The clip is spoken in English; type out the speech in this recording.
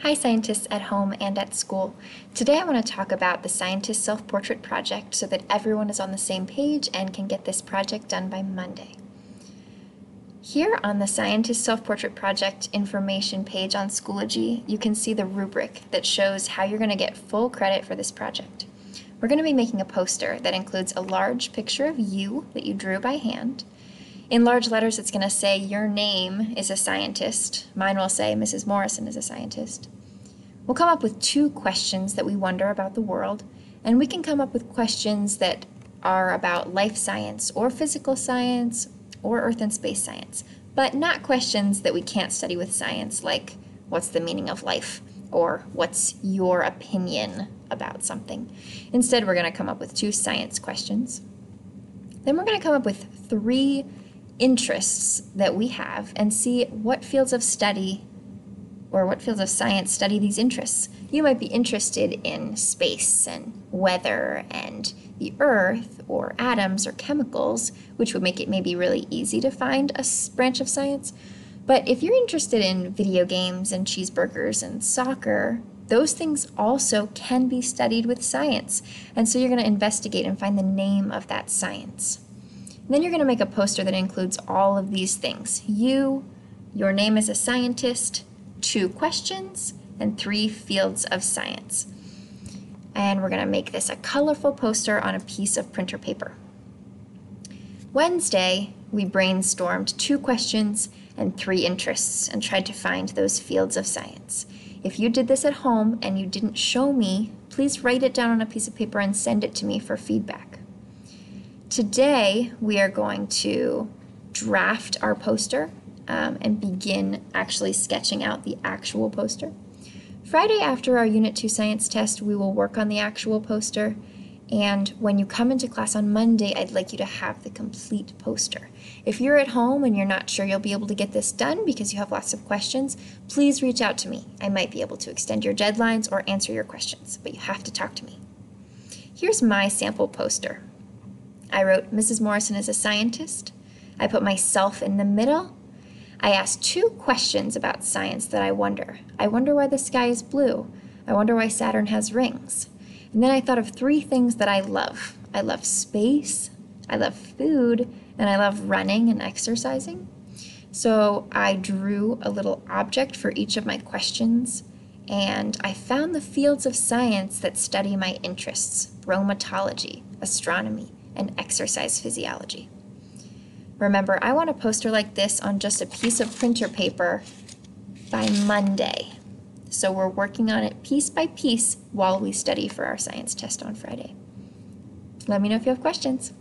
Hi scientists at home and at school. Today I want to talk about the Scientist Self-Portrait Project so that everyone is on the same page and can get this project done by Monday. Here on the Scientist Self-Portrait Project information page on Schoology, you can see the rubric that shows how you're going to get full credit for this project. We're going to be making a poster that includes a large picture of you that you drew by hand. In large letters, it's going to say your name is a scientist. Mine will say Mrs. Morrison is a scientist. We'll come up with 2 questions that we wonder about the world, and we can come up with questions that are about life science or physical science or earth and space science, but not questions that we can't study with science, like what's the meaning of life or what's your opinion about something. Instead, we're going to come up with 2 science questions. Then we're going to come up with 3 interests that we have and see what fields of study or what fields of science study these interests. You might be interested in space and weather and the earth or atoms or chemicals, which would make it maybe really easy to find a branch of science. But if you're interested in video games and cheeseburgers and soccer, those things also can be studied with science. And so you're going to investigate and find the name of that science. Then you're going to make a poster that includes all of these things. You, your name as a scientist, 2 questions, and 3 fields of science. And we're going to make this a colorful poster on a piece of printer paper. Wednesday, we brainstormed 2 questions and 3 interests and tried to find those fields of science. If you did this at home and you didn't show me, please write it down on a piece of paper and send it to me for feedback. Today, we are going to draft our poster and begin actually sketching out the actual poster. Friday, after our Unit 2 science test, we will work on the actual poster. And when you come into class on Monday, I'd like you to have the complete poster. If you're at home and you're not sure you'll be able to get this done because you have lots of questions, please reach out to me. I might be able to extend your deadlines or answer your questions, but you have to talk to me. Here's my sample poster. I wrote, Mrs. Morrison is a scientist. I put myself in the middle. I asked 2 questions about science that I wonder. I wonder why the sky is blue. I wonder why Saturn has rings. And then I thought of 3 things that I love. I love space, I love food, and I love running and exercising. So I drew a little object for each of my questions, and I found the fields of science that study my interests: bromatology, astronomy, and exercise physiology. Remember, I want a poster like this on just a piece of printer paper by Monday. So we're working on it piece by piece while we study for our science test on Friday. Let me know if you have questions.